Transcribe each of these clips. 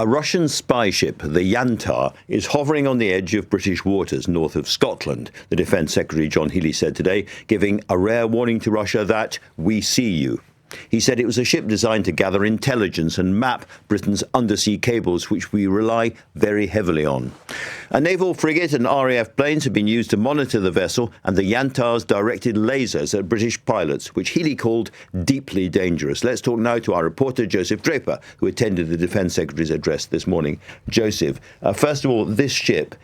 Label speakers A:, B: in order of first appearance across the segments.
A: A Russian spy ship, the Yantar, is hovering on the edge of British waters north of Scotland, the Defence Secretary John Healey said today, giving a rare warning to Russia that we see you. He said it was a ship designed to gather intelligence and map Britain's undersea cables, which we rely very heavily on. A naval frigate and RAF planes have been used to monitor the vessel, and the Yantar's directed lasers at British pilots, which Healey called deeply dangerous. Let's talk now to our reporter, Joseph Draper, who attended the Defence Secretary's address this morning. Joseph, first of all, this ship,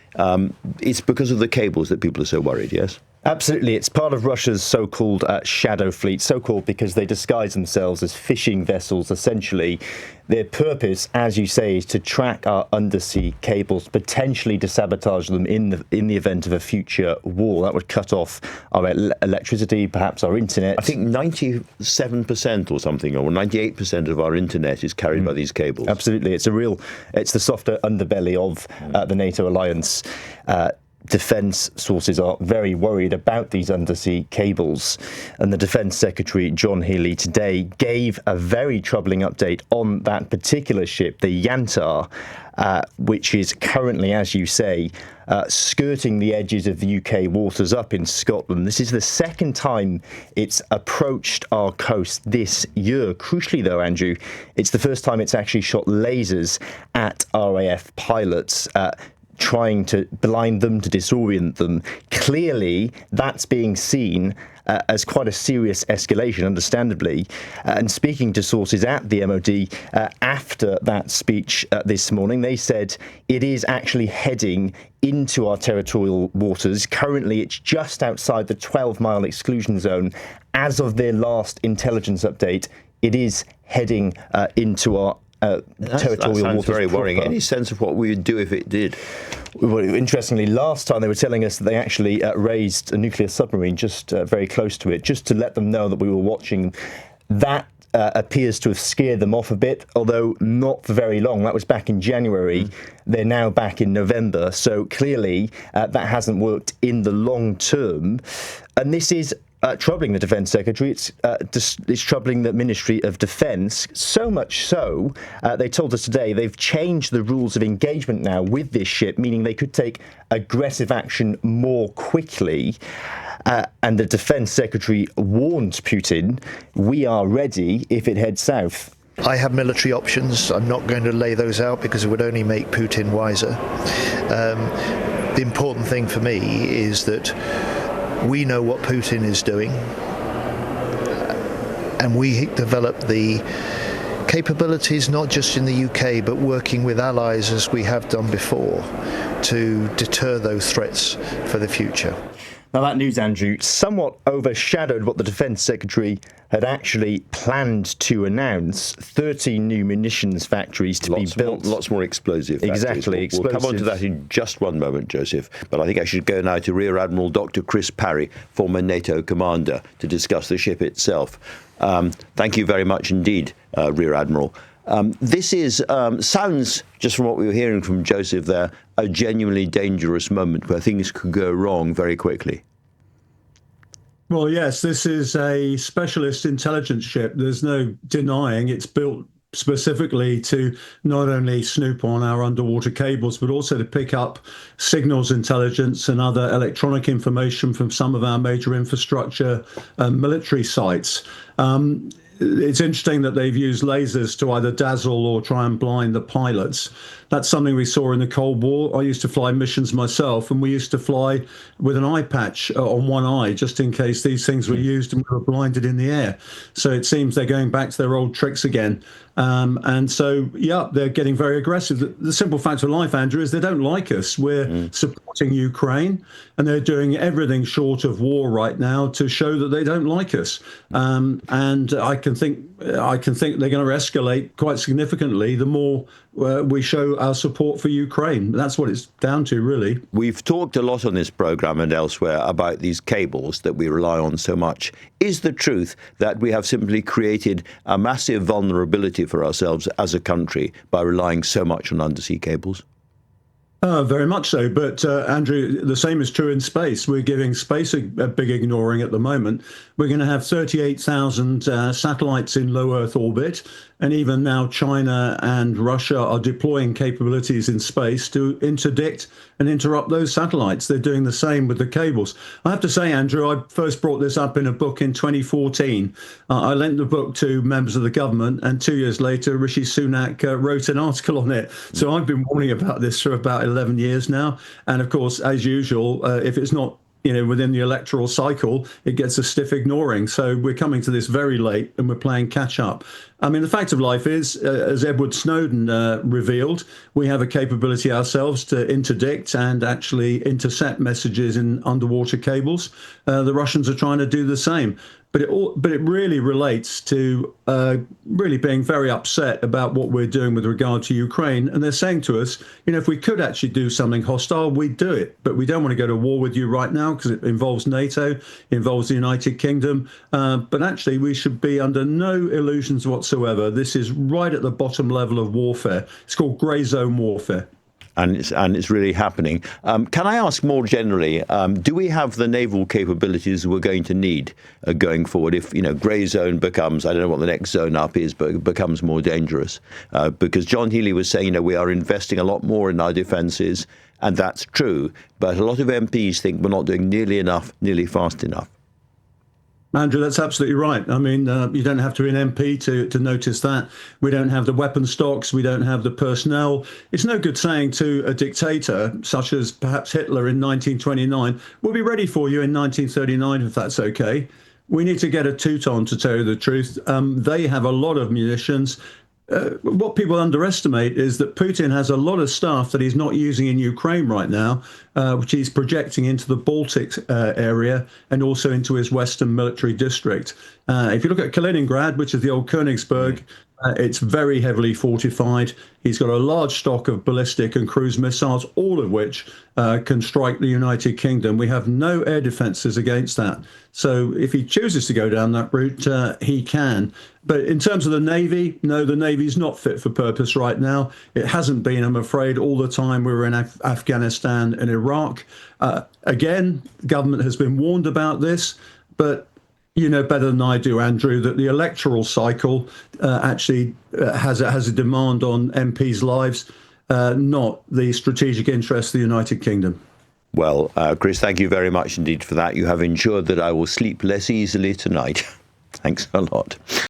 A: it's because of the cables that people are so worried, yes?
B: Absolutely. It's part of Russia's so-called shadow fleet, so-called because they disguise themselves as fishing vessels, essentially. Their purpose, as you say, is to track our undersea cables, potentially to sabotage them in the event of a future war. That would cut off our electricity, perhaps our internet.
A: I think 97% or something, or 98% of our internet is carried by these cables.
B: Absolutely. It's the softer underbelly of the NATO alliance. Defence sources are very worried about these undersea cables, and the Defence Secretary John Healey today gave a very troubling update on that particular ship, the Yantar, which is currently, as you say, skirting the edges of the UK waters up in Scotland. This is the second time it's approached our coast this year. Crucially, though, Andrew, it's the first time it's actually shot lasers at RAF pilots, trying to blind them, to disorient them. Clearly, that's being seen as quite a serious escalation, understandably. And speaking to sources at the MOD after that speech this morning, they said it is actually heading into our territorial waters. Currently, it's just outside the 12-mile exclusion zone. As of their last intelligence update, it is heading into our territorial
A: that sounds
B: waters
A: very worrying.
B: proper.
A: Any sense of what we would do if it did?
B: Well, interestingly, last time they were telling us that they actually raised a nuclear submarine just very close to it, just to let them know that we were watching. That appears to have scared them off a bit, although not for very long. That was back in January. They're now back in November. So clearly that hasn't worked in the long term. And this is troubling the Defence Secretary. It's troubling the Ministry of Defence, so much so, they told us today, they've changed the rules of engagement now with this ship, meaning they could take aggressive action more quickly. And the Defence Secretary warned Putin, we are ready if it heads south.
C: I have military options. I'm not going to lay those out because it would only make Putin wiser. The important thing for me is that we know what Putin is doing, and we develop the capabilities not just in the UK but working with allies as we have done before to deter those threats for the future.
B: Now, that news, Andrew, somewhat overshadowed what the Defence Secretary had actually planned to announce: 13 new munitions factories to be built.
A: Lots more explosive factories.
B: Exactly.
A: We'll come on to that in just one moment, Joseph. But I think I should go now to Rear Admiral Dr. Chris Parry, former NATO commander, to discuss the ship itself. Thank you very much indeed, Rear Admiral. This sounds, just from what we were hearing from Joseph there, a genuinely dangerous moment where things could go wrong very quickly.
D: Well, yes, this is a specialist intelligence ship. There's no denying it's built specifically to not only snoop on our underwater cables, but also to pick up signals intelligence and other electronic information from some of our major infrastructure military sites. It's interesting that they've used lasers to either dazzle or try and blind the pilots. That's something we saw in the Cold War. I used to fly missions myself, and we used to fly with an eye patch on one eye, just in case these things were used and we were blinded in the air. So it seems they're going back to their old tricks again. And so, yeah, they're getting very aggressive. The simple fact of life, Andrew, is they don't like us. We're supporting Ukraine, and they're doing everything short of war right now to show that they don't like us. And I can think they're going to escalate quite significantly the more we show our support for Ukraine. That's what it's down to, really.
A: We've talked a lot on this programme and elsewhere about these cables that we rely on so much. Is the truth that we have simply created a massive vulnerability for ourselves as a country by relying so much on undersea cables?
D: Very much so. But Andrew, the same is true in space. We're giving space a big ignoring at the moment. We're going to have 38,000 satellites in low Earth orbit. And even now, China and Russia are deploying capabilities in space to interdict and interrupt those satellites. They're doing the same with the cables. I have to say, Andrew, I first brought this up in a book in 2014. I lent the book to members of the government, and 2 years later, Rishi Sunak wrote an article on it. So I've been warning about this for about 11 years now. And of course, as usual, if it's not within the electoral cycle, it gets a stiff ignoring. So we're coming to this very late and we're playing catch up. I mean, the fact of life is, as Edward Snowden revealed, we have a capability ourselves to interdict and actually intercept messages in underwater cables. The Russians are trying to do the same. But it really relates to really being very upset about what we're doing with regard to Ukraine. And they're saying to us, if we could actually do something hostile, we'd do it. But we don't want to go to war with you right now because it involves NATO, it involves the United Kingdom. But actually, we should be under no illusions whatsoever. This is right at the bottom level of warfare. It's called grey zone warfare.
A: And it's really happening. Can I ask more generally, do we have the naval capabilities we're going to need going forward if, grey zone becomes, I don't know what the next zone up is, but it becomes more dangerous? Because John Healey was saying, we are investing a lot more in our defences, and that's true. But a lot of MPs think we're not doing nearly enough, nearly fast enough.
D: Andrew, that's absolutely right. I mean, you don't have to be an MP to notice that. We don't have the weapon stocks. We don't have the personnel. It's no good saying to a dictator, such as perhaps Hitler in 1929, we'll be ready for you in 1939, if that's okay. We need to get a Teuton, to tell you the truth. They have a lot of munitions. What people underestimate is that Putin has a lot of stuff that he's not using in Ukraine right now, which he's projecting into the Baltic area and also into his western military district. If you look at Kaliningrad, which is the old Königsberg, it's very heavily fortified. He's got a large stock of ballistic and cruise missiles, all of which can strike the United Kingdom. We have no air defences against that. So if he chooses to go down that route, he can. But in terms of the Navy, no, the Navy's not fit for purpose right now. It hasn't been, I'm afraid, all the time we were in Afghanistan and Iraq. Again, the government has been warned about this, but you know better than I do, Andrew, that the electoral cycle actually has a demand on MPs' lives, not the strategic interests of the United Kingdom.
A: Well, Chris, thank you very much indeed for that. You have ensured that I will sleep less easily tonight. Thanks a lot.